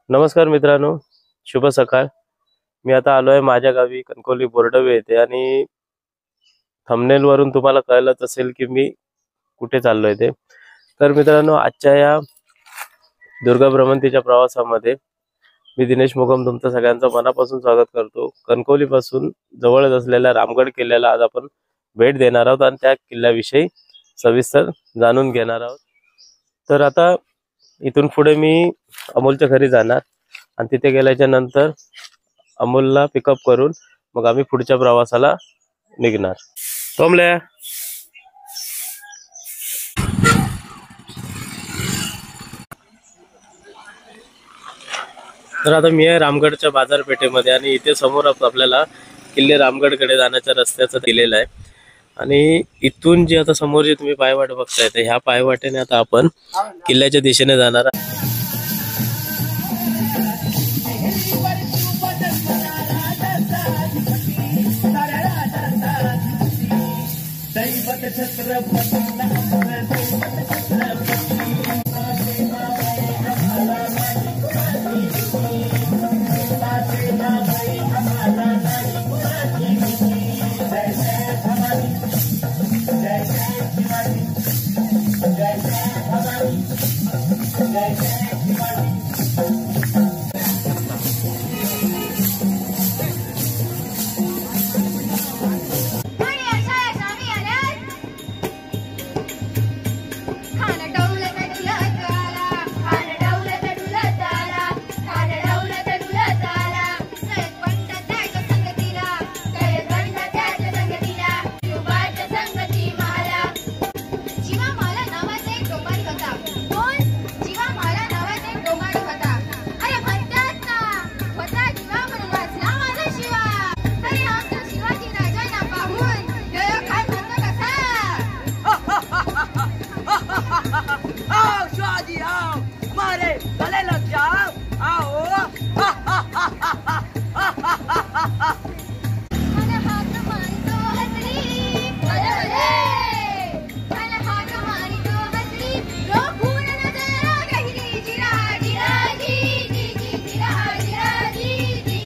नमस्कार मित्रांनो, शुभ सकाळ। मी आता आलोय माझ्या गावी कणकवली बोर्डवे येथे आणि थंबनेल वरून तुम्हाला कळलंच असेल की मी कुठे चाललोय ते। तर मित्रांनो, आजच्या या दुर्गा भ्रमंतीच्या प्रवासामध्ये मी दिनेश मुगम तुमचं सगळ्यांचं मनापासून स्वागत करतो। कणकवली पासून जवळच असलेल्या रामगड किल्ल्याला आज आपण भेट देणार आहोत आणि त्या किल्ल्याविषयी सविस्तर जाणून घेणार आहोत। तर आता इथून पुढे मी अमोलच्या घरी जाणार आणि तिथे गेल्याच्या नंतर अमोलला पिकअप करून मग आम्ही पुढच्या प्रवासाला निघणार। तोमल्या तर आता मी आहे रामगडच्या बाजारपेठेमध्ये आणि इथे समोर आपल्याला किल्ले रामगडकडे जाण्याच्या रस्त्याचं दिलेलं आहे। आणि इथून जे आता समोर जे तुम्ही पायवाट बघताय ते ह्या पायवाटेने आता आपण किल्ल्याच्या दिशेने जाणार।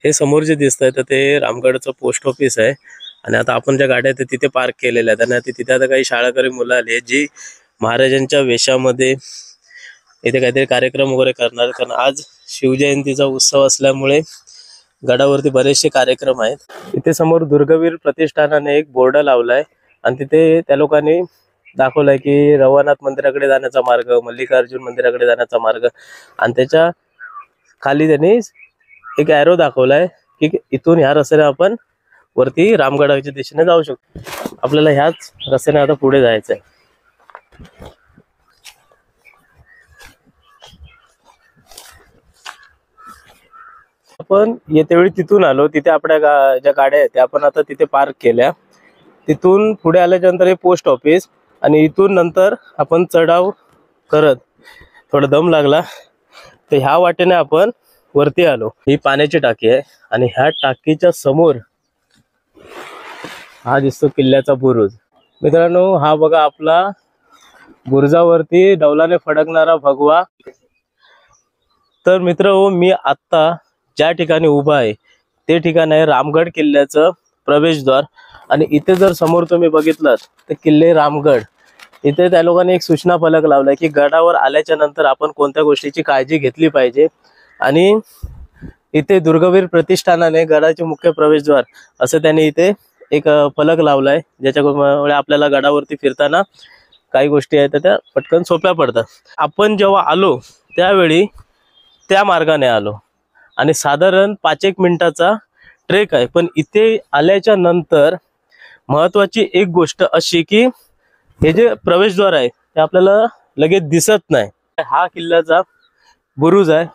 हे समोर जे दिसतंय तर ते रामगडचं पोस्ट ऑफिस आहे आणि आता आपण ज्या गाड्या आहेत तिथे पार्क केलेल्या आहेत आणि तिथे आता काही शाळकरी मुलं आली आहेत जी महाराजांच्या वेशामध्ये इथे काहीतरी कार्यक्रम वगैरे करणार। कारण आज शिवजयंतीचा उत्सव असल्यामुळे गडावरती बरेचसे कार्यक्रम आहेत। इथे समोर दुर्गवीर प्रतिष्ठानाने एक बोर्ड लावलाय आणि तिथे त्या लोकांनी दाखवलंय की रवनाथ मंदिराकडे जाण्याचा मार्ग, मल्लिकार्जुन मंदिराकडे जाण्याचा मार्ग आणि त्याच्या खाली त्यांनी एक एरो दाखवलाय की इथून ह्या रस्त्याने आपण वरती रामगडाच्या दिशेने जाऊ शकतो। आपल्याला ह्याच रस्त्याने आता पुढे जायचंय। आपण येतेवेळी तिथून आलो, तिथे आपल्या ज्या गाड्या आहेत त्या आपण आता तिथे पार्क केल्या। तिथून पुढे आल्याच्या नंतर हे पोस्ट ऑफिस आणि इथून नंतर आपण चढाव करत थोडा दम लागला तर ह्या वाटेने आपण वरती आलो। ही पाण्याची टाकी आहे आणि ह्या टाकीच्या समोर हा दिसतो किल्ल्याचा बुरुज। मित्रांनो, हा बघा आपला बुरुजावरती डौलाने फडकणारा भगवा। तर मित्रहो, मी आता ज्या ठिकाणी उभा आहे ते ठिकाण आहे रामगड किल्ल्याचं प्रवेशद्वार आणि इथे जर समोर तुम्ही बघितलं तर किल्ले रामगड, इथे त्या लोकांनी एक सूचना फलक लावलाय की गडावर आल्याच्या नंतर आपण कोणत्या गोष्टीची काळजी घेतली पाहिजे। आणि इथे दुर्गवीर प्रतिष्ठानाने गडाचे मुख्य प्रवेशद्वार असं त्यांनी इथे एक फलक लावलाय, ज्याच्यामुळे आपल्याला गडावरती फिरताना काही गोष्टी आहेत त्या पटकन सोप्या पडतात। आपण जेव्हा आलो त्यावेळी त्या मार्गाने आलो आणि साधारण 5-1 मिनिटाचा ट्रेक आहे। पण इथे आल्याच्या नंतर महत्त्वाची एक गोष्ट अशी की हे जे प्रवेशद्वार आहे ते आपल्याला लगेच दिसत नाही। हा किल्ल्याचा बुरुज आहे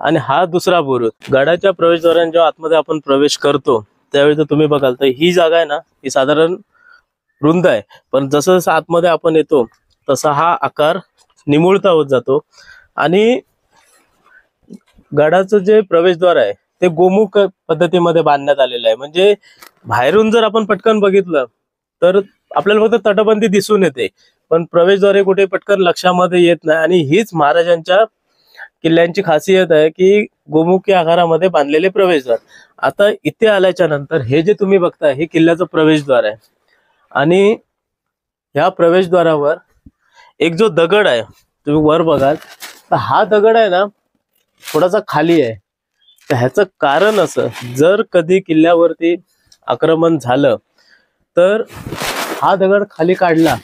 आणि हा दुसरा बुरुज। गडाच्या प्रवेशद्वाराने जेव्हा आतमध्ये आपण प्रवेश करतो त्यावेळी तर तुम्ही बघाल तर ही जागा आहे ना, ही साधारण रुंद आहे, पण जसं जसं आतमध्ये आपण येतो तसा हा आकार निमुळता होत जातो। आणि गडाचं जे प्रवेशद्वार आहे ते गोमुख पद्धतीमध्ये बांधण्यात आलेलं आहे। म्हणजे बाहेरून जर आपण पटकन बघितलं तर आपल्याला फक्त तटबंदी दिसून येते, पण प्रवेशद्वार कुठे पटकन लक्षामध्ये येत नाही। आणि हीच महाराजांच्या किल्ल्यांची खासियत आहे की गोमुखी आकारामध्ये बांधलेले प्रवेशद्वार। आता इथे आल्याच्या नंतर हे जे तुम्ही बघताय हे किल्ल्याचं प्रवेशद्वार आहे आणि ह्या प्रवेशद्वारावर एक जो दगड आहे तुम्ही वर बघाल तर हा दगड आहे ना थोडासा खाली आहे। तर ह्याचं कारण असं, जर कधी किल्ल्यावरती आक्रमण झालं तर हा दगड खाली काढला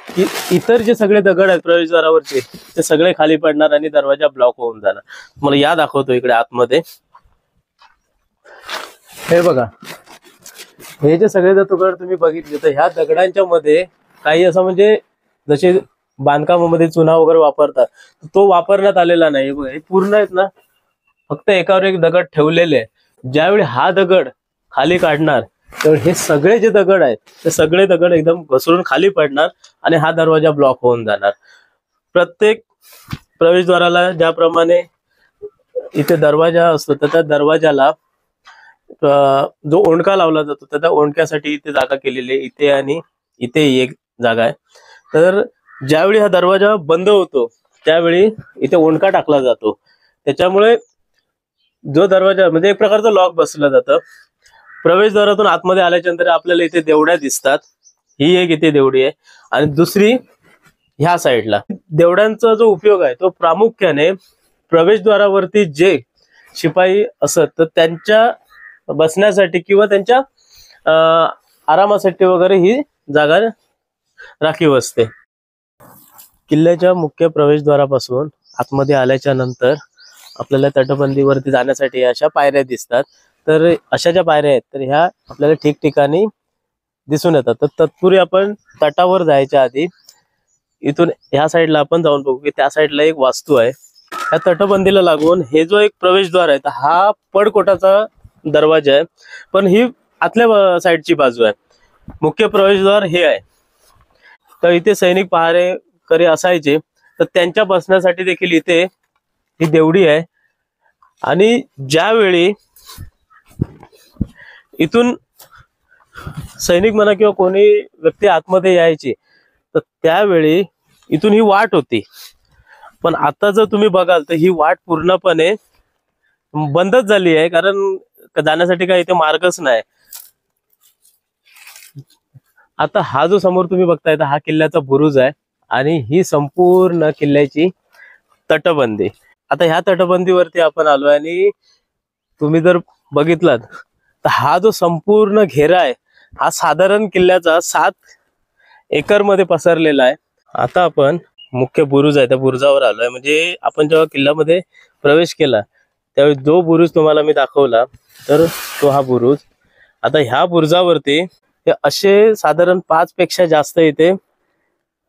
की इतर जे सगळे दगड आहेत प्रवेशद्वारावरचे ते सगळे खाली पडणार आणि दरवाजा ब्लॉक होऊन जाणार। मला या दाखवतो इकडे आतमध्ये, हे बघा हे जे सगळे दगड तुम्ही बघितले तर ह्या दगडांच्या मध्ये काही असं म्हणजे जसे बांधकामामध्ये चुना वगैरे वापरतात तो वापरण्यात आलेला नाही। बघा हे पूर्ण आहेत ना फक्त एकावर एक दगड ठेवलेले आहे। ज्यावेळी हा दगड खाली काढणार त्यावेळी हे सगळे जे दगड आहेत ते सगळे दगड एकदम घसरून खाली पडणार आणि हा दरवाजा ब्लॉक होऊन जाणार। प्रत्येक प्रवेशद्वाराला ज्याप्रमाणे इथे दरवाजा असतो तर त्या दरवाजाला जो ओंडका लावला जातो तर त्या ओंडक्यासाठी इथे जागा केलेली आहे। इथे आणि इथे एक जागा आहे। तर ज्यावेळी हा दरवाजा बंद होतो त्यावेळी इथे ओंडका टाकला जातो। त्याच्यामुळे जो दरवाजा म्हणजे एक प्रकारचं लॉक बसलं जातं। प्रवेशद्वारातून आतमध्ये आल्याच्या नंतर आपल्याला इथे देवड्या दिसतात, ही एक इथे देवडी आहे आणि दुसरी ह्या साईडला। देवड्यांचा जो उपयोग आहे तो प्रामुख्याने प्रवेशद्वारावरती जे शिपाई असत तर त्यांच्या बसण्यासाठी किंवा त्यांच्या आरामासाठी वगैरे ही जागा राखीव असते। किल्ल्याच्या मुख्य प्रवेशद्वारापासून आतमध्ये आल्याच्या नंतर आपल्याला तटबंदीवरती जाण्यासाठी अशा पायऱ्या दिसतात। तर अशा ज्या पायऱ्या आहेत तर ह्या आपल्याला ठिकठिकाणी दिसून येतात। तर तत्पूर्वी आपण तटावर जायच्या आधी इथून ह्या साईडला आपण जाऊन बघू की त्या साईडला एक वास्तू आहे। ह्या तटबंदीला लागून हे जो एक प्रवेशद्वार आहे तर हा पडकोटाचा दरवाजा आहे, पण ही आतल्या साईडची बाजू आहे। मुख्य प्रवेशद्वार हे आहे। तर इथे सैनिक पहारेकरी असायचे तर त्यांच्या बसण्यासाठी देखील इथे ही देवडी आहे। आणि ज्यावेळी इथून सैनिक म्हणा किंवा कोणी व्यक्ती आतमध्ये यायची तर त्यावेळी इथून ही वाट होती, पण आता जर तुम्ही बघाल तर ही वाट पूर्णपणे बंदच झाली आहे, कारण जाण्यासाठी काही इथे मार्गच नाही। आता हा जो समोर तुम्ही बघताय हा किल्ल्याचा बुरुज आहे आणि ही संपूर्ण किल्ल्याची तटबंदी। आता ह्या तटबंदीवरती आपण आलोय आणि तुम्ही जर बघितलात तर हा जो संपूर्ण घेरा आहे हा साधारण किल्ल्याचा 7 एकर मध्ये पसरलेला आहे। आता आपण मुख्य बुरुज आहे त्या बुरुजावर आलोय। म्हणजे आपण जेव्हा किल्ल्यामध्ये प्रवेश केला त्यावेळी जो बुरुज तुम्हाला मी दाखवला तर तो हा बुरुज। आता ह्या बुरुजावरती हे असे साधारण 5 पेक्षा जास्त इथे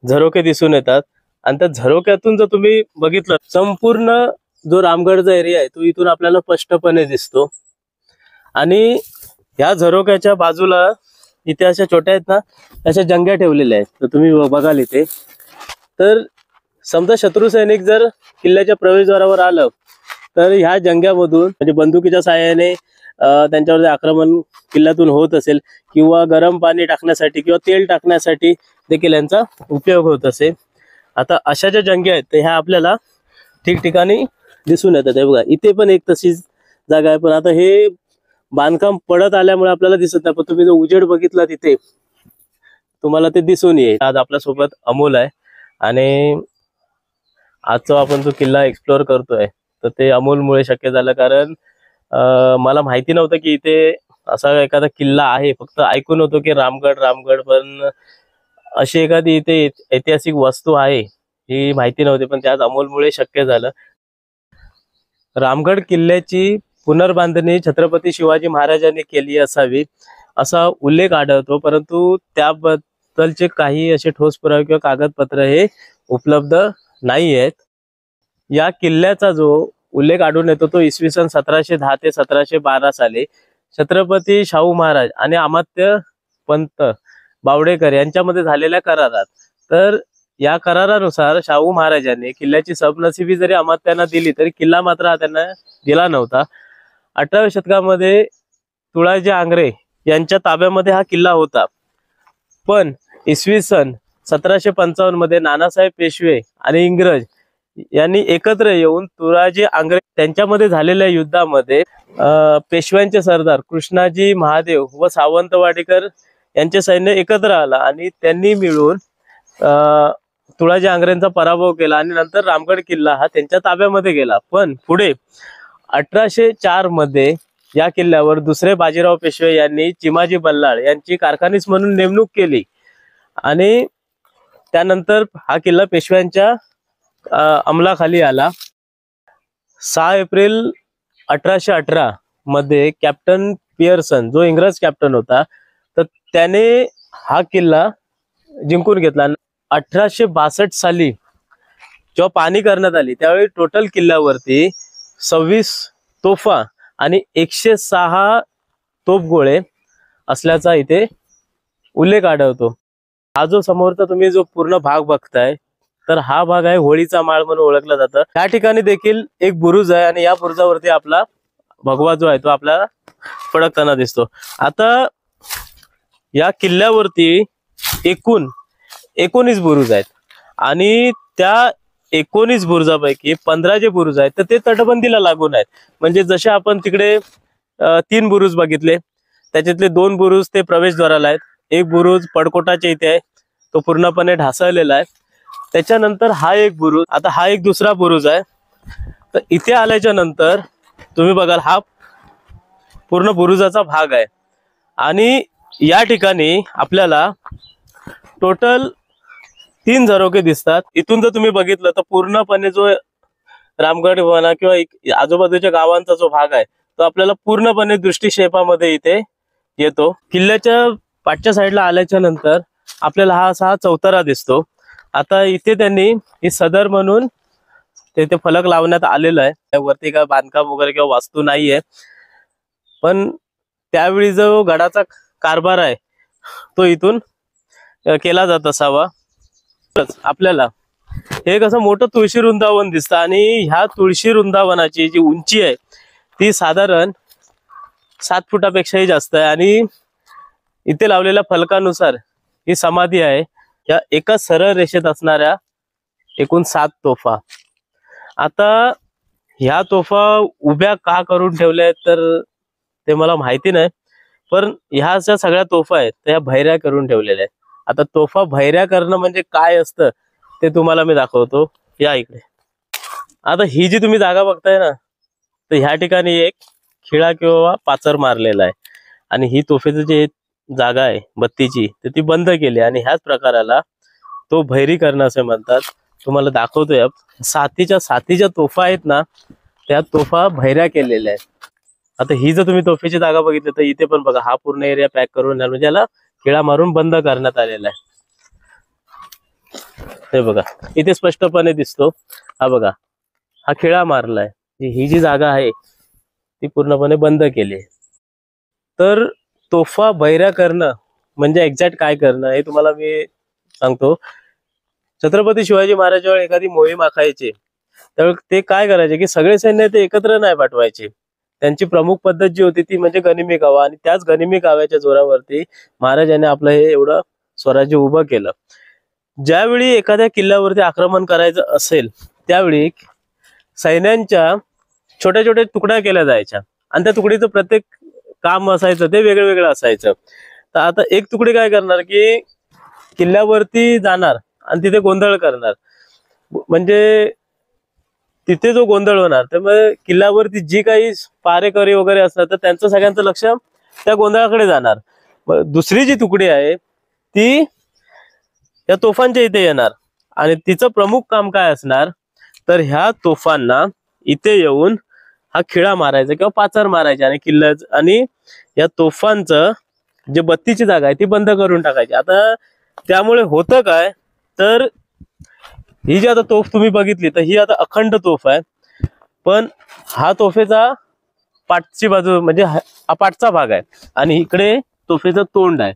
झरोके दिसून येतात आणि त्या झरोक्यातून जर तुम्ही बघितलं संपूर्ण जो रामगडचा एरिया आहे तो इथून आपल्याला स्पष्टपणे दिसतो। आणि या झरोक्याच्या बाजूला इथे अशा छोट्या आहेत ना अशा जंग्या ठेवलेल्या आहेत। तर तुम्ही बघाल इथे तर समजा शत्रू सैनिक जर किल्ल्याच्या प्रवेशद्वारावर आलं तर ह्या जंग्यामधून म्हणजे बंदुकीच्या साहाय्याने त्यांच्यावर आक्रमण किल्ल्यातून होत असेल किंवा गरम पाणी टाकण्यासाठी किंवा तेल टाकण्यासाठी देखील यांचा उपयोग होत असेल। आता अशा ज्या जंग्या आहेत ह्या आपल्याला ठिकठिकाणी दिसून येतात। हे बघा इथे पण एक तशीच जागा आहे, पण आता हे बांधकाम पडत आल्यामुळे आपल्याला दिसत नाही, पण तुम्ही जो उजेड बघितला तिथे तुम्हाला ते दिसून येईल। आज आपल्या सोबत अमोल आहे आणि आजचा आपण जो किल्ला एक्सप्लोअर करतोय तर ते अमोलमुळे शक्य झालं, कारण मला माहिती नव्हतं की इथे असा एखादा किल्ला आहे। फक्त ऐकून होतो की रामगड, पण अशी एखादी इथे ऐतिहासिक वस्तू आहे ही माहिती नव्हती, पण त्यात अमोलमुळे शक्य झालं। रामगड किल्ल्याची पुनर्बांधणी छत्रपती शिवाजी महाराजांनी केली असावी असा उल्लेख आढळतो, परंतु त्याबद्दलचे काही असे ठोस पुरावे किंवा कागदपत्र हे उपलब्ध नाही आहेत। या किल्ल्याचा जो उल्लेख आढळून येतो तो इसवी सन 1710 ते 1712 साली छत्रपती शाहू महाराज आणि अमात्य पंत बावडेकर यांच्यामध्ये झालेल्या करारात। तर या करारानुसार शाहू महाराजांनी किल्ल्याची सबनसिबी जरी अमात्यांना दिली तरी किल्ला मात्र हा त्यांना दिला नव्हता। 18व्या शतकामध्ये तुळाजी आंग्रे यांच्या ताब्यामध्ये हा किल्ला होता, पण इसवी सन 1755 मध्ये नानासाहेब पेशवे आणि इंग्रज यांनी एकत्र येऊन तुळाजी आंग्रे त्यांच्यामध्ये झालेल्या युद्धामध्ये पेशव्यांचे सरदार कृष्णाजी महादेव व सावंतवाडीकर यांचे सैन्य एकत्र आला आणि त्यांनी मिळून तुळाजी आंग्रेंचा पराभव केला आणि नंतर रामगड किल्ला हा त्यांच्या ताब्यामध्ये गेला। पण पुढे 1804 मध्ये या किल्ल्यावर दुसरे बाजीराव पेशवे यांनी चिमाजी बल्लाळ यांची कारखानीस म्हणून नेमणूक केली आणि त्यानंतर हा किल्ला पेशव्यांच्या अंमलाखाली आला। 6 एप्रिल 1818 मध्ये कॅप्टन पियर्सन जो इंग्रज कॅप्टन होता तर त्याने हा किल्ला जिंकून घेतला। 1862 साली जेव्हा पाणी करण्यात आली त्यावेळी टोटल किल्ल्यावरती 26 तोफा आणि 106 तोफगोळे असल्याचा इथे उल्लेख आढळतो। हा जो समोरचा तुम्ही जो पूर्ण भाग बघताय तर हा भाग आहे होळीचा माळ म्हणून ओळखला जातं। त्या ठिकाणी देखील एक बुरुज आहे आणि या बुरुजावरती आपला भगवा जो आहे तो आपल्याला फडकताना दिसतो। आता या किल्ल्यावरती एकूण 19 बुरुज आहेत आणि त्या 19 बुरुजापैकी 15 जे बुरुज आहेत तर ते तटबंदीला लागून आहेत। म्हणजे जसे आपण तिकडे 3 बुरुज बघितले त्याच्यातले 2 बुरुज ते प्रवेशद्वाराला आहेत, एक बुरुज पडकोटाच्या इथे आहे तो पूर्णपणे ढासळलेला आहे। त्याच्यानंतर हा एक बुरुज, आता हा एक दुसरा बुरुज आहे। तर इथे आल्याच्या नंतर तुम्ही बघाल हा पूर्ण बुरुजाचा भाग आहे आणि या ठिकाणी आपल्याला टोटल 3 झरोके दिसतात। इथून जर तुम्ही बघितलं तर पूर्णपणे जो रामगड म्हणा किंवा आजूबाजूच्या गावांचा जो भाग आहे तो आपल्याला पूर्णपणे दृष्टिक्षेपामध्ये इथे येतो। किल्ल्याच्या पाठच्या साईडला आल्याच्या नंतर आपल्याला हा असा चौतारा दिसतो। आता इथे त्यांनी ही सदर म्हणून ते फलक लावण्यात आलेलं आहे। वरती काय बांधकाम वगैरे किंवा वास्तू नाहीये, पण त्यावेळी जो गडाचा कारभार आहे तो इथून केला जात असावा। आपल्याला हे कसं मोठं तुळशी वृंदावन दिसतं आणि ह्या तुळशी वृंदावनाची जी उंची आहे ती साधारण 7 फुटापेक्षाही जास्त आहे आणि इथे लावलेल्या फलकानुसार ही समाधी आहे या एका सरळ रेषेत असणाऱ्या एकूण 7 तोफा। आता ह्या तोफा उभ्या का करून ठेवल्या आहेत तर ते मला माहिती नाही, पण ह्या ज्या सगळ्या तोफा आहेत त्या भैऱ्या करून ठेवलेल्या आहेत। आता तोफा भैऱ्या करणं म्हणजे काय असतं ते तुम्हाला मी दाखवतो, या इकडे। आता ही जी तुम्ही जागा बघताय ना तर ह्या ठिकाणी एक खिळा किंवा पाचर मारलेला आहे आणि ही तोफेची जी जागा आहे बत्तीची तर ती बंद केली आणि ह्याच प्रकाराला तो भैरी करणं असे म्हणतात। तुम्हाला दाखवतोय साथीच्या तोफा आहेत ना त्या तोफा भैऱ्या केलेल्या आहेत। आता ही जर तुम्ही तोफेची जागा बघितली तर इथे पण बघा हा पूर्ण एरिया पॅक करून म्हणजे याला खिळा मारून बंद करण्यात आलेला आहे। हे बघा इथे स्पष्टपणे दिसतो, हा बघा हा खिळा मारलाय। ही जी जागा आहे ती पूर्णपणे बंद केली आहे। तर तोफा भैऱ्या करणं म्हणजे एक्झॅक्ट काय करणं हे तुम्हाला मी सांगतो। छत्रपती शिवाजी महाराज जेव्हा एखादी मोहीम आखायचे त्यावेळी ते काय करायचे की सगळे सैन्य ते एकत्र नाही पाठवायचे। त्यांची प्रमुख पद्धत जी होती ती म्हणजे गनिमी कावा आणि त्याच गनिमी काव्याच्या जोरावरती महाराजांनी आपलं हे एवढं स्वराज्य उभं केलं। ज्यावेळी एखाद्या किल्ल्यावरती आक्रमण करायचं असेल त्यावेळी सैन्यांच्या छोट्या छोट्या तुकड्या केल्या जायच्या आणि त्या तुकडीचं प्रत्येक काम असायचं ते वेगळं वेगळं असायचं। तर आता एक तुकडी काय करणार की किल्ल्यावरती जाणार आणि तिथे गोंधळ करणार, म्हणजे तिथे जो गोंधळ होणार त्यामुळे किल्ल्यावरती जी काही पारेकरी वगैरे असतात तर त्यांचं सगळ्यांचं लक्ष त्या गोंधळाकडे जाणार। दुसरी जी तुकडी आहे ती या तोफांच्या इथे येणार आणि तिचं प्रमुख काम काय असणार तर ह्या तोफांना इथे येऊन हा खिळा मारायचा किंवा पाचर मारायचा आणि किल्ल्याचं आणि या तोफांचं जे बत्तीची जागा आहे ती बंद करून टाकायची। आता त्यामुळे होतं काय तर ही जी आता तोफ तुम्ही बघितली तर ही आता अखंड तोफ आहे, पण हा तोफेचा पाठची बाजू म्हणजे हा पाठचा भाग आहे आणि इकडे तोफेचं तोंड आहे.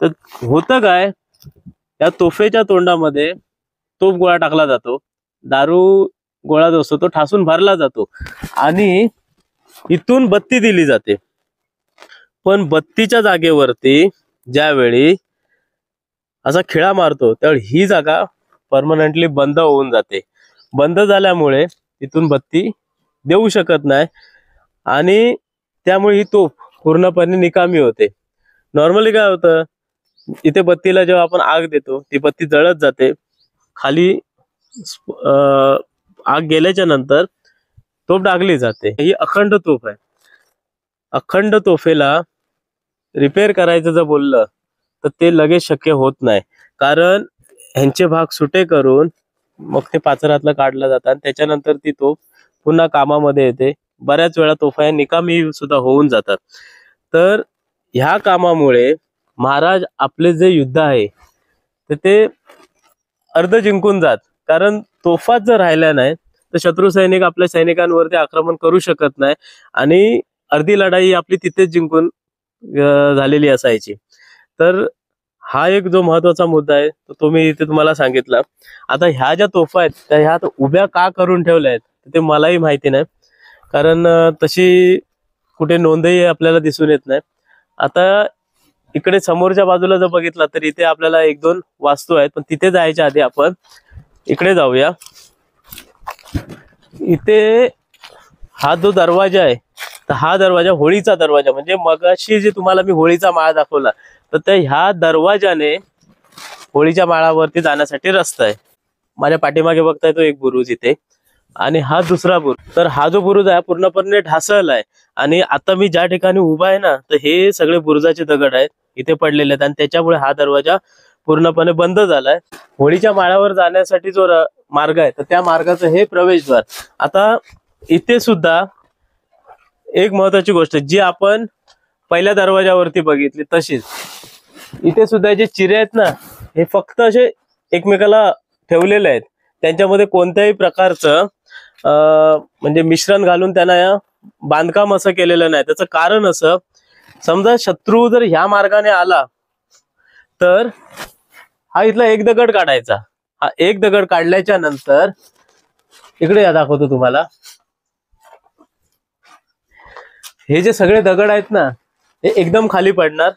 तर होतं काय, या तोफेच्या तोंडामध्ये तोफ गोळा टाकला जातो, दारू गोळा जो असतो तो ठासून भरला जातो आणि इथून बत्ती दिली जाते. पण बत्तीच्या जागेवरती ज्यावेळी असा खिळा मारतो त्यावेळी ही जागा परमनंटली बंद होऊन जाते. बंद झाल्यामुळे इथून बत्ती देऊ शकत नाही आणि त्यामुळे ही तोफ पूर्णपणे निकामी होते. नॉर्मली काय होतं, इथे बत्तीला जेव्हा आपण आग देतो ती बत्ती जळत जाते, खाली आग गेल्याच्या नंतर तोफ डागली जाते. ही अखंड तोफ आहे. अखंड तोफेला रिपेअर करायचं जर बोललं तर ते लगेच शक्य होत नाही, कारण ह्यांचे भाग सुटे करून मग ते पाचरातलं काढलं जातं आणि त्याच्यानंतर ती तोफ पुन्हा कामामध्ये येते. बऱ्याच वेळा तोफा निकामी सुद्धा होऊन जातात. तर ह्या कामामुळे महाराज आपले जे युद्ध आहे तर ते अर्ध जिंकून जात, कारण तोफाच जर राहिल्या नाही तर शत्रू सैनिक आपल्या सैनिकांवरती आक्रमण करू शकत नाही आणि अर्धी लढाई आपली तिथेच जिंकून झालेली असायची. तर हा एक जो महत्वाचा मुद्दा आहे तो मी इथे तुम्हाला सांगितला. आता ह्या ज्या तोफा आहेत त्या ह्या उभ्या का करून ठेवल्या आहेत ते मलाही माहिती नाही, कारण तशी कुठे नोंदही आपल्याला दिसून येत नाही. आता इकडे समोरच्या बाजूला जर बघितला तर इथे आपल्याला एक दोन वास्तू आहेत, पण तिथे जायच्या आधी आपण इकडे जाऊया. इथे हा जो दरवाजा आहे तर हा दरवाजा होळीचा दरवाजा, म्हणजे मगाशी जे तुम्हाला मी होळीचा माळा दाखवला तर त्या ह्या दरवाजाने होळीच्या माळावरती जाण्यासाठी रस्ता आहे. माझ्या पाठीमागे बघताय तो एक बुरुज इथे आणि हा दुसरा बुरुज. तर हा जो बुरुज आहे पूर्णपणे ढासळला आहे आणि आता मी ज्या ठिकाणी उभा आहे ना तर हे सगळे बुरुजाचे दगड आहेत इथे पडलेले आहेत आणि त्याच्यामुळे हा दरवाजा पूर्णपणे बंद झालाय. होळीच्या माळावर जाण्यासाठी जो मार्ग आहे तर त्या मार्गाचं हे प्रवेशद्वार. आता इथे सुद्धा एक महत्वाची गोष्ट जी आपण पहिल्या दरवाजावरती बघितली तशीच इथे सुद्धा जे चिरे आहेत ना हे फक्त असे एकमेकाला ठेवलेले आहेत, त्यांच्यामध्ये कोणत्याही प्रकारचं म्हणजे मिश्रण घालून त्यांना बांधकाम असं केलेलं नाही. त्याचं कारण असं, समजा शत्रू जर ह्या मार्गाने आला तर हा इथला एक दगड काढायचा. हा एक दगड काढल्याच्या नंतर इकडे दाखवतो तुम्हाला, हे जे सगळे दगड आहेत ना हे एकदम खाली पडणार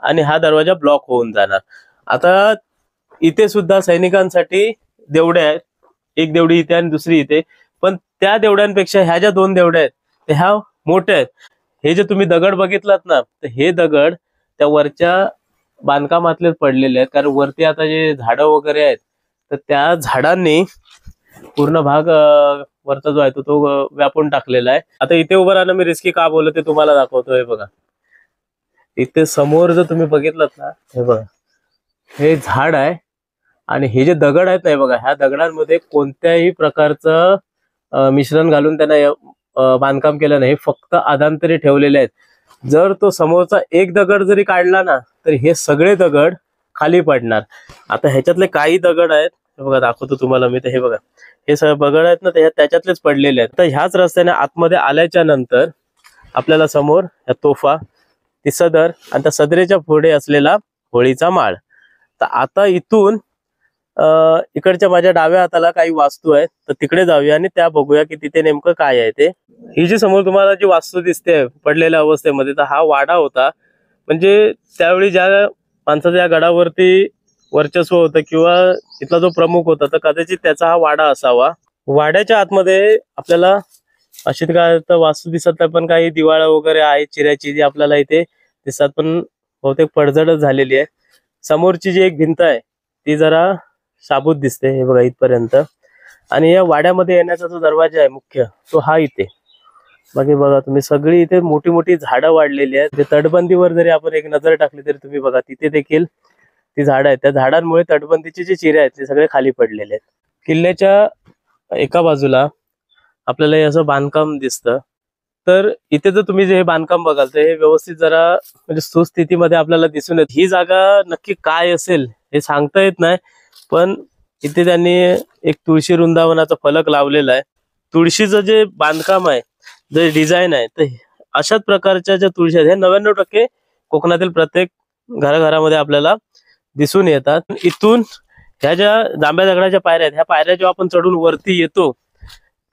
आणि हा दरवाजा ब्लॉक होऊन जाणार. आता इथे सुद्धा सैनिकांसाठी देवड्या आहेत, एक देवडी इथे आणि दुसरी इथे, पण त्या देवड्यांपेक्षा ह्या ज्या दोन देवड्या आहेत त्या ह्या मोठ्या आहेत. हे जे तुम्ही दगड बघितलात ना तर हे दगड त्या वरच्या बांधकामातलेच पडलेले आहेत, कारण वरती आता जे झाडं वगैरे आहेत तर त्या झाडांनी पूर्ण भाग वरचा जो आहे तो व्यापून टाकलेला आहे. आता इथे उभं राहणं मी रिस्की का बोलतो ते तुम्हाला दाखवतोय. बघा इथे समोर जर तुम्ही बघितलात ना हे बघा हे झाड आहे आणि हे जे दगड आहेत ना बघा ह्या दगडांमध्ये कोणत्याही प्रकारचं मिश्रण घालून त्यांना बांधकाम केलं नाही, फक्त आधांतरी ठेवलेले आहेत. जर तो समोरचा एक दगड जरी काढला ना तर हे सगळे दगड खाली पडणार. आता ह्याच्यातले काही दगड आहेत हे बघा दाखवतो तुम्हाला मी. तर हे बघा हे सगळे दगड आहेत ना ते त्याच्यातलेच पडलेले आहेत. तर ह्याच रस्त्याने आतमध्ये आल्याच्या नंतर आपल्याला समोर ह्या तोफा, ती सदर आणि त्या सदरेच्या पुढे असलेला होळीचा माळ. तर आता इथून इकडच्या माझ्या डाव्या हाताला काही वास्तू आहेत तर तिकडे जाऊया आणि त्या बघूया की तिथे नेमकं काय आहे ते. ही जी समोर तुम्हाला जी वास्तू दिसते पडलेल्या अवस्थेमध्ये तर हा वाडा होता. म्हणजे त्यावेळी ज्या माणसाच्या या गडावरती वर्चस्व होतं किंवा इथला जो प्रमुख होता तर कदाचित त्याचा हा वाडा असावा. वाड्याच्या आतमध्ये आपल्याला अशी काय वास्तू दिसत नाही, पण काही दिवाळा वगैरे आहे चिऱ्याची जी आपल्याला इथे दिसतात, पण बहुतेक पडझडच झालेली आहे. समोरची जी एक भिंत आहे ती जरा साबूत दिसते हे बघा इथपर्यंत. आणि या वाड्यामध्ये येण्याचा जो दरवाजा आहे मुख्य तो हा इथे. बाकी बघा तुम्ही सगळी इथे मोठी मोठी झाडं वाढलेली आहेत. तटबंदीवर जरी आपण एक नजर टाकली तरी तुम्ही बघा तिथे देखील ती झाडं आहेत. त्या झाडांमुळे तटबंदीचे जे चिरे आहेत ते सगळे खाली पडलेले आहेत. किल्ल्याच्या एका बाजूला आपल्याला हे असं बांधकाम दिसतं. तर इथे जर तुम्ही जे हे बांधकाम बघाल तर हे व्यवस्थित जरा म्हणजे सुस्थितीमध्ये आपल्याला दिसून येत. ही जागा नक्की काय असेल हे सांगता येत नाही, पण इथे त्यांनी एक तुळशी वृंदावनाचा फलक लावलेला आहे. तुळशीचं जे बांधकाम आहे, जे डिझाईन आहे, तर अशाच प्रकारच्या ज्या तुळशी आहेत, हे 99% कोकणातील प्रत्येक घराघरामध्ये आपल्याला दिसून येतात. इथून ह्या ज्या जांभ्या दगडाच्या पायऱ्या आहेत, ह्या पायऱ्या जेव्हा आपण चढून वरती येतो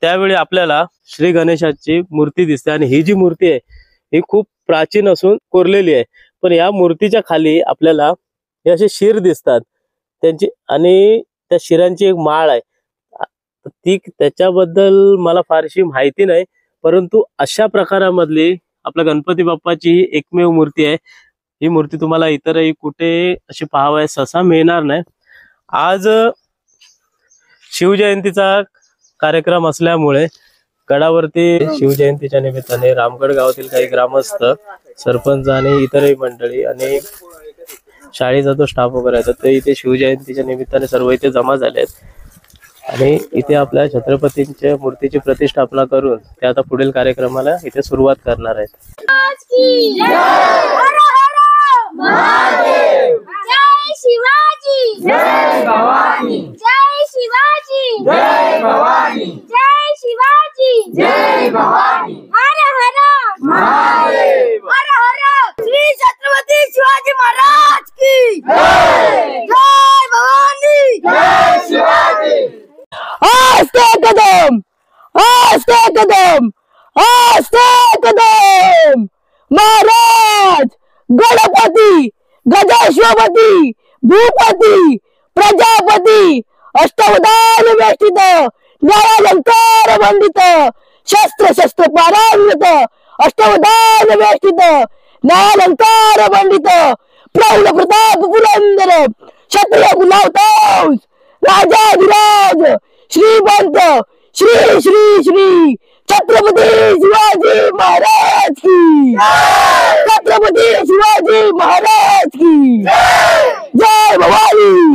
त्यावेळी आपल्याला श्री गणेशाची मूर्ती दिसते. आणि ही जी मूर्ती आहे ही खूप प्राचीन असून कोरलेली आहे. पण या मूर्तीच्या खाली आपल्याला हे असे शिर दिसतात त्यांची, आणि त्या शिरांची एक माळ आहे. ती त्याच्याबद्दल मला फारशी माहिती नाही, परंतु अशा प्रकारामधली आपल्या गणपती बाप्पाची ही एकमेव मूर्ती आहे. ही मूर्ती तुम्हाला इतरही कुठे अशी पाहावयास असा मिळणार नाही. आज शिवजयंतीचा कार्यक्रम असल्यामुळे गडावरती शिवजयंतीच्या निमित्ताने रामगड गावातील काही ग्रामस्थ, सरपंच आणि इतरही मंडळी आणि शाळेचा जो स्टाफ वगैरे आहे ते इथे शिवजयंतीच्या निमित्ताने सर्व इथे जमा झाले आहेत. आणि इथे आपल्या छत्रपतींच्या मूर्तीची प्रतिष्ठापना करून ते आता पुढील कार्यक्रमाला इथे सुरुवात करणार आहेत. जय शिवाजी, जय भवानी, जय शिवाजी, जय भवानी, जय शिवाजी, जय भवानी, हर हर महादेव, हर हर श्री छत्रपती शिवाजी महाराज की जय, जय भवानी, जय शिवाजी. आस्ते कदम, आस्ते कदम, आस्ते कदम. महाराज गणपती, गजेश्वरपती, भूपती, प्रजापती, अष्टवधान वेष्टित, न्यायालंकार मंडित, शस्त्र शस्त्र पारांगत, अष्टवधान वेष्टित, न्यायालंकार मंडित, प्रौढ प्रताप पुरंदर, क्षत्रिय कुलावतांस, राजाधिराज, श्रीमंत, श्री श्री श्री छत्रपती शिवाजी महाराज की, छत्रपती शिवाजी महाराज की जय भवानी,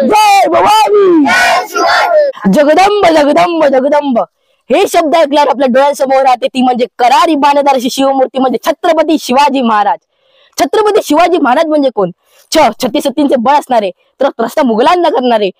जय भवानी. जगदंब जगदंब जगदंब हे शब्द ऐकल्यावर आपल्या डोळ्यांसमोर राहते ती म्हणजे करारी बाणेदार अशी शिवमूर्ती म्हणजे छत्रपती शिवाजी महाराज. छत्रपती शिवाजी महाराज म्हणजे कोण? छत्तीसत्तींचे बळ असणारे, तर त्रस्त मुघलांना करणारे,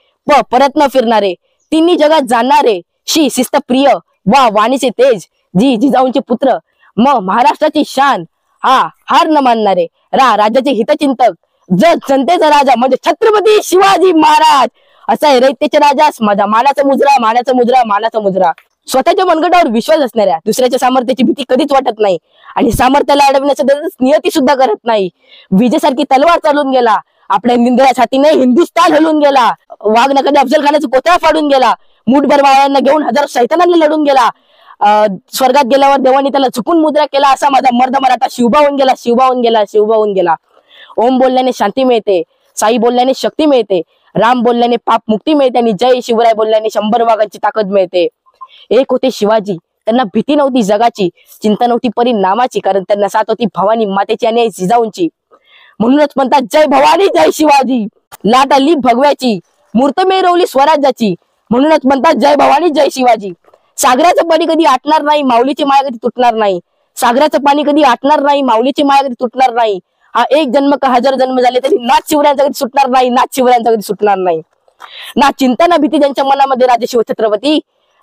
परत न फिरणारे, तिन्ही जगात जाणारे, शिस्त प्रिय वा वाणीचे तेज, जिजाऊंचे पुत्र, महाराष्ट्राची शान, हार न मानणारे, राज्याचे हितचिंतक, जनतेचा राजा म्हणजे छत्रपती शिवाजी महाराज. असा आहे रयतेच्या राजास माझा मानाचा मुजरा, मानाचा मुजरा, मानाचा मुजरा. स्वतःच्या मनगटावर विश्वास असणाऱ्या, दुसऱ्याच्या सामर्थ्याची भीती कधीच वाटत नाही आणि सामर्थ्याला अडवण्याचं नियती सुद्धा करत नाही. विजेसारखी तलवार चालून गेला, आपल्या निंद्रा छातीने हिंदुस्थान हलून गेला. वाघ नकाने अफजल खानाचा कोथळा फाडून गेला, मुठभर बाळांना घेऊन हजार शैतानांना लढून गेला. स्वर्गात गेल्यावर देवानी त्याला चुकून मुद्रा केला, असा माझा मर्द मराठा शिवबावून गेला, शिवबावून गेला, शिवबावून गेला. ओम बोलल्याने शांती मिळते, साई बोलल्याने शक्ती मिळते, राम बोलल्याने पाप मुक्ती मिळते आणि जय शिवराय बोलल्याने 100 वाघांची ताकद मिळते. एक होते शिवाजी, त्यांना भीती नव्हती जगाची, चिंता नव्हती परिणामाची, कारण त्यांना साथ होती भवानी मातेची आणि जिजाऊंची. म्हणूनच म्हणतात जय भवानी जय शिवाजी. लाट आली भगव्याची, मूर्त मिरवली स्वराज्याची, म्हणूनच म्हणतात जय भवानी जय शिवाजी. सागराचं पाणी कधी आटणार नाही, माऊलीची माया कधी तुटणार नाही. सागराचं पाणी कधी आटणार नाही, माऊलीची माया कधी तुटणार नाही. हा एक जन्म का हजार जन्म झाले तरी नाथ शिवरायांचा कधी सुटणार नाही, नाथ शिवरायांचा कधी सुटणार नाही. ना चिंता ना भीती ज्यांच्या मनामध्ये राजे शिवछत्रपती,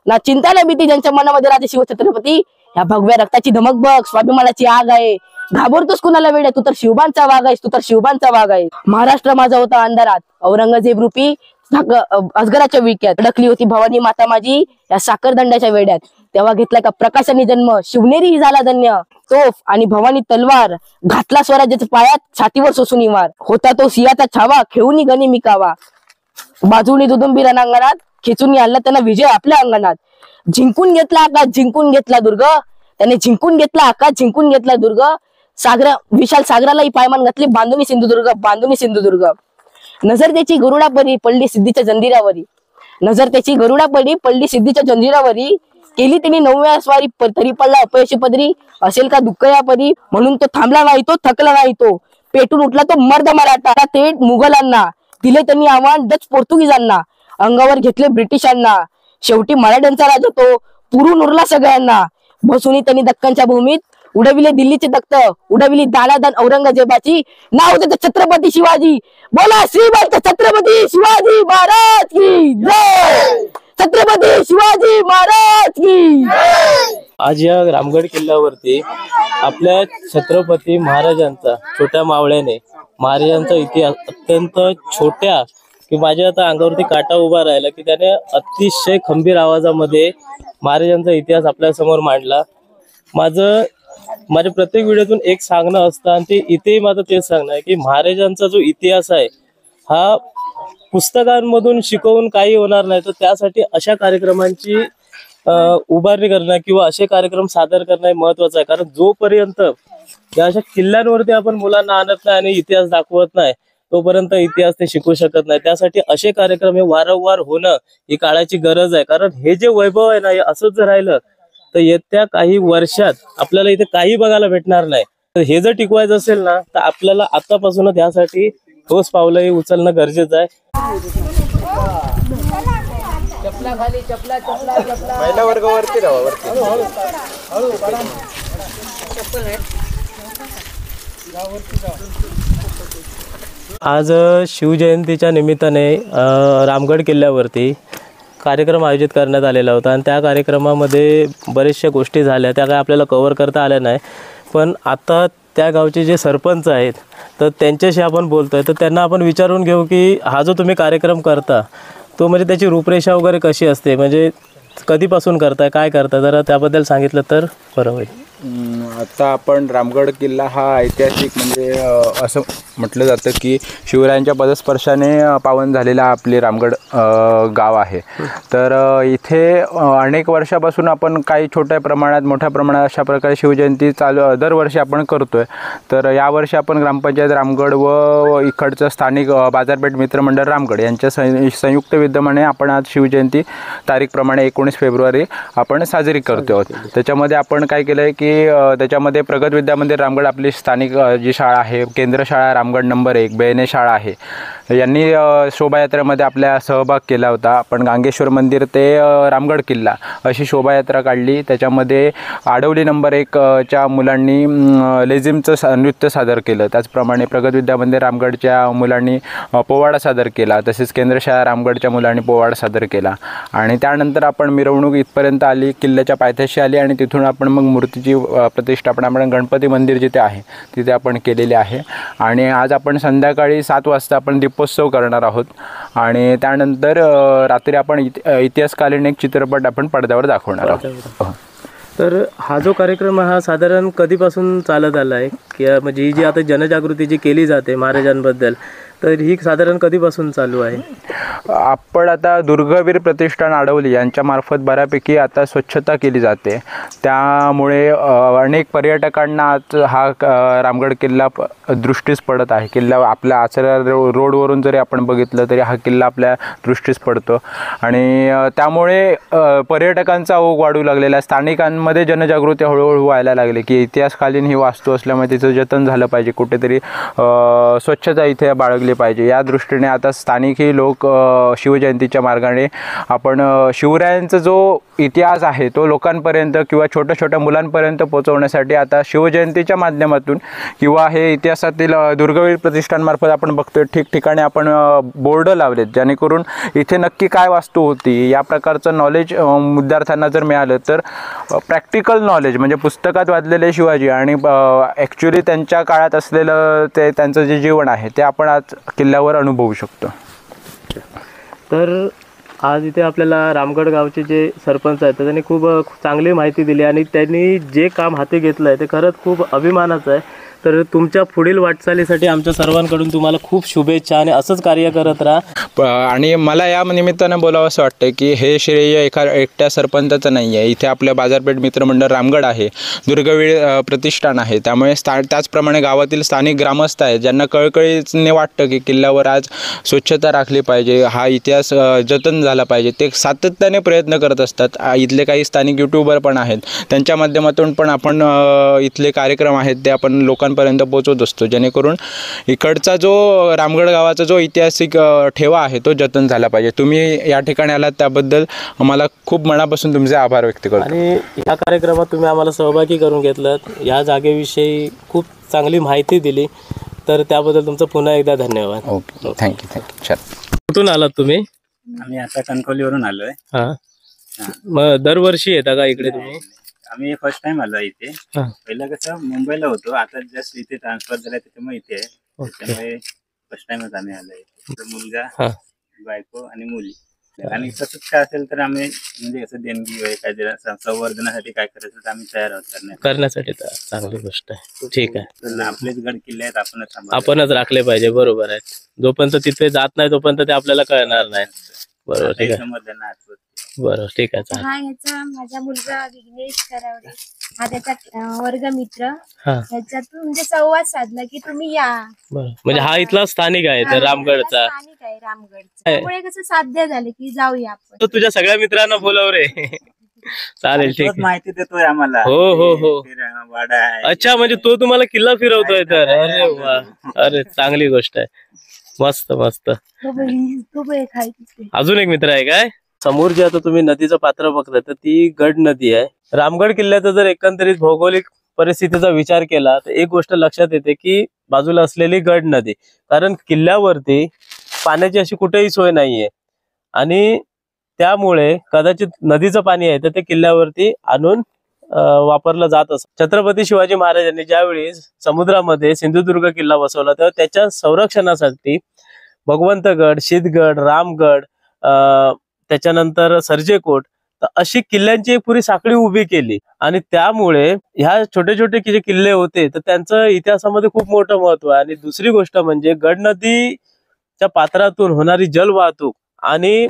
ना चिंता ना भीती ज्यांच्या मनामध्ये राजे शिवछत्रपती. या भगव्या रक्ताची धमक बघ, स्वाभिमानाची आग आहे, घाबरतोस कुणाला वेड्या, तू तर शिवबांचा वाघ आहेस, तू तर शिवबांचा वाघ आहे. महाराष्ट्र माझा होता अंधारात, औरंगजेब रूपी अजगराच्या विक्यात, अडकली होती भवानी माता माझी या साखरदंडाच्या वेड्यात. तेव्हा घेतला का प्रकाशाने जन्म, शिवनेरी झाला धन्य. तोफ आणि भवानी तलवार, घातला स्वराज्याच्या पायात, छातीवर सोसून वार. होता तो सिंहाचा छावा, खेळून गणी मिकावा. बाजूनी दुदुंबी रणांगणात, खेचून आणला त्यांना विजय आपल्या अंगणात. जिंकून घेतला आकाश, जिंकून घेतला दुर्ग, त्याने जिंकून घेतला आकाश, जिंकून घेतला दुर्ग. विशाल सागरालाही पायमान घातले, बांधुनी सिंधुदुर्ग, बांधुनी सिंधुदुर्ग. नजर त्याची गरुडा परी, पडली सिद्धीच्या जंजिरावरी. नजर त्याची गरुडा पडी, पडली सिद्धीच्या जंजिरावरी. केली त्यांनी 9व्या स्वारी, तरी पडला अपयशी पदरी. असेल का दुःख या परी, म्हणून तो थांबला नाही, तो थकला नाही, तो पेटून उठला तो मर्द मराठा. थेट मुघलांना दिले त्यांनी आव्हान, डच पोर्तुगीजांना अंगावर घेतले ब्रिटिशांना. शेवटी मराठ्यांचा राजा तो पुरून उरला सगळ्यांना. बसून त्यांनी दक्कनच्या भूमीत उडविले दिल्लीचे तख्त, उडविली दाणादाण औरंगजेबाची, नाव देतं छत्रपती शिवाजी. बोला श्रीमंत छत्रपती शिवाजी महाराज की जय. छत्रपती शिवाजी महाराज की. आज या रामगड किल्ल्यावरती आपल्या छत्रपती महाराजांचा, छोट्या मावळ्याने महाराजांचा इतिहास अत्यंत छोट्या की माझ्या आता अंगावरती काटा उभा राहिला की त्याने अतिशय खंबीर आवाजामध्ये महाराजांचा इतिहास आपल्या समोर मांडला. माझ्या प्रत्येक व्हिडिओतून एक सांगणं असतं आणि ते इथेही माझं तेच सांगणं आहे की महाराजांचा जो इतिहास आहे हा पुस्तकांमधून शिकवून काही होणार नाही. तर त्यासाठी अशा कार्यक्रमांची उभारणी करणं किंवा असे कार्यक्रम सादर करणं हे महत्वाचं आहे. कारण जोपर्यंत या अशा किल्ल्यांवरती आपण मुलांना आणत नाही आणि इतिहास दाखवत नाही तोपर्यंत इतिहास ते शिकू शकत नाही. त्यासाठी असे कार्यक्रम हे वारंवार होणं ही काळाची गरज आहे. कारण हे जे वैभव आहे ना हे असंच जर राहिलं तर येत्या काही वर्षात आपल्याला इथे काही बघायला भेटणार नाही. तर हे जर टिकवायचं असेल ना तर आपल्याला आतापासूनच यासाठी ठोस पावलंही उचलणं गरजेचं आहे. आज शिवजयंतीच्या निमित्ताने रामगड किल्ल्यावरती कार्यक्रम आयोजित करण्यात आलेला होता आणि त्या कार्यक्रमामध्ये बऱ्याचशा गोष्टी झाल्या, त्या काय आपल्याला कव्हर करता आल्या नाही. पण आता त्या गावचे जे सरपंच आहेत तर त्यांच्याशी आपण बोलतोय, तर त्यांना आपण विचारून घेऊ की हा जो तुम्ही कार्यक्रम करता तो म्हणजे त्याची रूपरेषा वगैरे कशी असते, म्हणजे कधीपासून करताय, काय करता, जरा त्याबद्दल सांगितलं तर बरं होईल. आता आपण रामगड किल्ला हा ऐतिहासिक म्हणजे असं म्हटलं जातं की शिवरायांच्या पदस्पर्शाने पावन झालेला आपले रामगड गाव आहे. तर इथे अनेक वर्षापासून आपण काही छोट्या प्रमाणात मोठ्या प्रमाणात अशा प्रकारे शिवजयंती दरवर्षी आपण करतोय. तर यावर्षी आपण ग्रामपंचायत रामगड व इकडचं स्थानिक बाजारपेठ मित्रमंडळ रामगड यांच्या संयुक्त विद्यमाने आपण आज शिवजयंती तारीखप्रमाणे 19 फेब्रुवारी आपण साजरी करतो आहोत. त्याच्यामध्ये आपण काय केलं आहे की त्याच्यामध्ये प्रगत विद्या मंदिर रामगड आपली स्थानिक जी शाळा आहे, केंद्र शाळा रामगड नंबर 1 बेने शाळा आहे, यांनी शोभायात्रेमध्ये आपल्या सहभाग केला होता. आपण गांगेश्वर मंदिर ते रामगड किल्ला अशी शोभायात्रा काढली. त्याच्यामध्ये आडवली नंबर 1 च्या मुलांनी लेझिमचं नृत्य सादर केलं. त्याचप्रमाणे प्रगत विद्या मंदिर रामगडच्या मुलांनी पोवाडा सादर केला. तसेच केंद्र शाळा रामगडच्या मुलांनी पोवाडा सादर केला. आणि त्यानंतर आपण मिरवणूक इथपर्यंत आली, किल्ल्याच्या पायथ्याशी आली आणि तिथून आपण मग मूर्तीची प्रतिष्ठापना आपण गणपती मंदिर जिथे आहे तिथे आपण केलेली आहे. आणि आज आपण संध्याकाळी 7 वाजता आपण दीपोत्सव करणार आहोत. आणि त्यानंतर रात्री आपण इतिहासकालीन एक चित्रपट आपण पडद्यावर दाखवणार आहोत. तर हा जो कार्यक्रम हा साधारण कधीपासून चालत आला आहे की म्हणजे ही जी आता जनजागृती जी केली जाते महाराजांबद्दल तर ही साधारण कधीपासून चालू आहे? आपण आता दुर्गवीर प्रतिष्ठान आडवली यांच्या मार्फत बऱ्यापैकी आता स्वच्छता केली जाते. त्यामुळे अनेक पर्यटकांना आज हा रामगड किल्ला दृष्टीस पडत आहे. किल्ला आपल्या आचरा रोडवरून जरी आपण बघितलं तरी हा किल्ला आपल्या दृष्टीस पडतो. आणि त्यामुळे पर्यटकांचा ओघ वाढू लागलेला आहे. स्थानिकांमध्ये जनजागृती हळूहळू व्हायला लागली की इतिहासकालीन ही वास्तू असल्यामुळे तिचं जतन झालं पाहिजे, कुठेतरी स्वच्छता इथे बाळगली पाहिजे. या दृष्टीने आता स्थानिकही लोक शिवजयंतीच्या मार्गाने आपण शिवरायांचा जो इतिहास आहे तो लोकांपर्यंत किंवा छोट्या छोट्या मुलांपर्यंत पोहोचवण्यासाठी आता शिवजयंतीच्या माध्यमातून किंवा हे इतिहासातील दुर्गवीर प्रतिष्ठानमार्फत आपण बघतोय ठिकठिकाणी आपण बोर्ड लावलेत, जेणेकरून इथे नक्की काय वास्तू होती या प्रकारचं नॉलेज विद्यार्थ्यांना जर मिळालं तर प्रॅक्टिकल नॉलेज म्हणजे पुस्तकात वाचलेले शिवाजी आणि ॲक्च्युली त्यांच्या काळात असलेलं ते त्यांचं जे जीवन आहे ते आपण आज किल्ल्यावर अनुभवू शकतो. तर आज इथे आपल्याला रामगड गावचे जे सरपंच आहेत त्यांनी खूप चांगली माहिती दिली आणि त्यांनी जे काम हाती घेतलं आहे ते खरंच खूप अभिमानाचं आहे. तर तुमच्या पुढील वाटचालीसाठी आमच्या सर्वांकडून तुम्हाला खूप शुभेच्छा आणि असंच कार्य करत राहा. आणि मला या निमित्तानं बोलावं असं वाटतं की हे श्रेय एकट्या सरपंचाचं नाही आहे. इथे आपल्या बाजारपेठ मित्रमंडळ रामगड आहे, दुर्गवीर प्रतिष्ठान आहे, त्यामुळे त्याचप्रमाणे गावातील स्थानिक ग्रामस्थ आहेत ज्यांना कळकळीने वाटतं की किल्ल्यावर आज स्वच्छता राखली पाहिजे, हा इतिहास जतन झाला पाहिजे. ते सातत्याने प्रयत्न करत असतात. इथले काही स्थानिक यूट्यूबर पण आहेत, त्यांच्या माध्यमातून पण आपण इथले कार्यक्रम आहेत ते आपण लोकांना लोकांपर्यंत पोहोचवत असतो, जेणेकरून इकडचा जो रामगड गावाचा जो ऐतिहासिक ठेवा आहे तो जतन झाला पाहिजे. तुम्ही या ठिकाणी आलात त्याबद्दल आम्हाला खूप मनापासून तुमचे आभार व्यक्त करतो. आणि या कार्यक्रमात तुम्ही आम्हाला सहभागी करून घेतलं, या जागेविषयी खूप चांगली माहिती दिली, तर त्याबद्दल तुमचं पुन्हा एकदा धन्यवाद. Okay, thank you. छान. कुठून आलात तुम्ही? आम्ही आता कणकवलीवरून आलोय. हा, मग दरवर्षी येता का इकडे तुम्ही? आम्ही फर्स्ट टाइम आलो इथे. हा. पहिलं कसं मुंबईला होतो, आता जस्ट इथे ट्रान्सफर झालाय त्याच्यामुळे इथे आहे. त्याच्यामुळे फर्स्ट टाइमच आम्ही आलोय. मुलगा, हा. बायको आणि मुली. आणि तसंच काय असेल तर आम्ही म्हणजे असं देणगी वगैरे काय जरा संवर्धनासाठी काय करायचं तर आम्ही तयार आहोत करण्यासाठी. तर चांगली गोष्ट आहे. ठीक आहे, तर आपलेच गड किल्ले आहेत, आपणच सांभाळायचे. आपणच राखले पाहिजे. बरोबर आहे. जोपर्यंत तिथे जात नाही तोपर्यंत ते आपल्याला कळणार नाही. बरोबर, ठीक आहे. संवर्धन आठवत. बरोबर, ठीक आहे. चालेल. हा याचा माझा मुलगा विघ्नेश करावडे, हा त्याचा वर्ग मित्र. हा, ह्याच्यातून म्हणजे संवाद साधला की तुम्ही या. बरं. म्हणजे हा इथला स्थानिक आहे तर रामगडचा. स्थानिक आहे रामगडचा, त्यामुळे कसं साध्य झालं की जाऊया आपण. तो तुझ्या सगळ्या मित्रांना बोलव रे. चालेल, ठीक तोच आहे. माहिती देतोय आम्हाला. हो, हो, हो. वाडा आहे. अच्छा, म्हणजे तो तुम्हाला किल्ला फिरवतोय तर. अरे वा, अरे चांगली गोष्ट आहे. मस्त मस्त. खूप खायची. अजून एक मित्र आहे काय? समोर जे आता तुम्ही नदीचं पात्र बघताय तर ती गड नदी आहे. रामगड किल्ल्याचा जर एकंदरीत भौगोलिक परिस्थितीचा विचार केला तर एक गोष्ट लक्षात येते की बाजूला असलेली गड नदी, कारण किल्ल्यावरती पाण्याची अशी कुठेही सोय नाहीये आणि त्यामुळे कदाचित नदीचं पाणी आहे तर ते किल्ल्यावरती आणून वापरलं जात असत. छत्रपती शिवाजी महाराजांनी ज्यावेळी समुद्रामध्ये सिंधुदुर्ग किल्ला बसवला तेव्हा त्याच्या संरक्षणासाठी भगवंतगड, शीतगड, रामगड, त्याच्यानंतर सर्जेकोट, तर अशी किल्ल्यांची एक पुरी साखळी उभी केली. आणि त्यामुळे ह्या छोटे छोटे जे किल्ले होते तर त्यांचं इतिहासामध्ये खूप मोठं महत्व आहे. आणि दुसरी गोष्ट म्हणजे गड नदीच्या पात्रातून होणारी जलवाहतूक आणि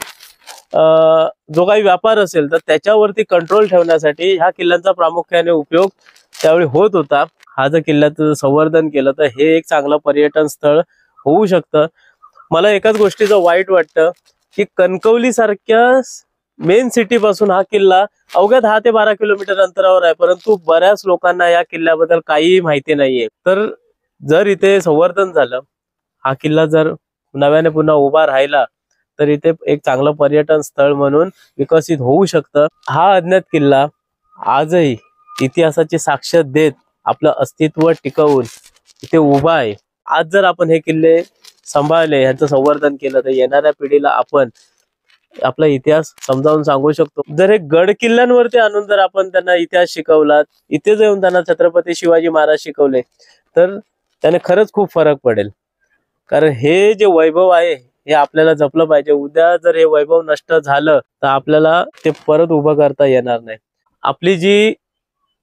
जो काही व्यापार असेल तर त्याच्यावरती कंट्रोल ठेवण्यासाठी ह्या किल्ल्यांचा प्रामुख्याने उपयोग त्यावेळी होत होता. हा जर किल्ल्याचं संवर्धन केलं तर हे एक चांगलं पर्यटन स्थळ होऊ शकतं. मला एकाच गोष्टीचं वाईट वाटतं की कणकवली सारख्या मेन सिटी पासून हा किल्ला अवघ्या 10 ते 12 किलोमीटर अंतरावर आहे, परंतु बऱ्याच लोकांना या किल्ल्याबद्दल काहीही माहिती नाहीये. तर जर इथे संवर्धन झालं, हा किल्ला जर नव्याने पुन्हा उभा राहिला तर इथे एक चांगलं पर्यटन स्थळ म्हणून विकसित होऊ शकतं. हा अज्ञात किल्ला आजही इतिहासाची साक्ष देत आपलं अस्तित्व टिकवून इथे उभा आहे. आज जर आपण हे किल्ले सांभाळले, यांचं संवर्धन केलं तर येणाऱ्या पिढीला आपण आपला इतिहास समजावून सांगू शकतो. जर हे गड किल्ल्यांवरती आणून जर आपण त्यांना इतिहास शिकवला, इथे जाऊन त्यांना छत्रपती शिवाजी महाराज शिकवले तर त्याने खरंच खूप फरक पडेल. कारण हे जे वैभव आहे हे आपल्याला जपलं पाहिजे. उद्या जर हे वैभव नष्ट झालं तर आपल्याला ते परत उभं करता येणार नाही. आपली जी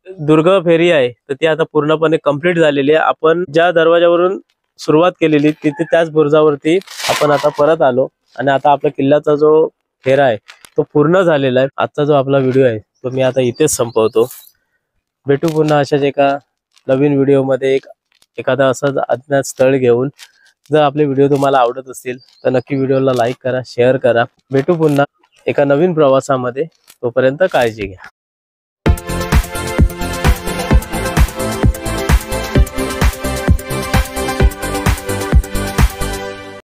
दुर्ग फेरी आहे तर ती आता पूर्णपणे कंप्लीट झालेली आहे. आपण ज्या दरवाजावरून सुरुवात केलेली तिथे त्याच बुरुजावरती आपण आता परत आलो आणि आता आपल्या किल्ल्याचा जो फेरा आहे तो पूर्ण झालेला आहे. आजचा जो आपला व्हिडिओ आहे तो मी आता इथेच संपवतो. भेटू पुन्हा अशाच एका नवीन व्हिडिओमध्ये एखादा असंच अज्ञात स्थळ घेऊन. जर आपले व्हिडिओ तुम्हाला आवडत असतील तर नक्की व्हिडिओला लाईक करा, शेअर करा. भेटू पुन्हा एका नवीन प्रवासामध्ये. तोपर्यंत काळजी घ्या.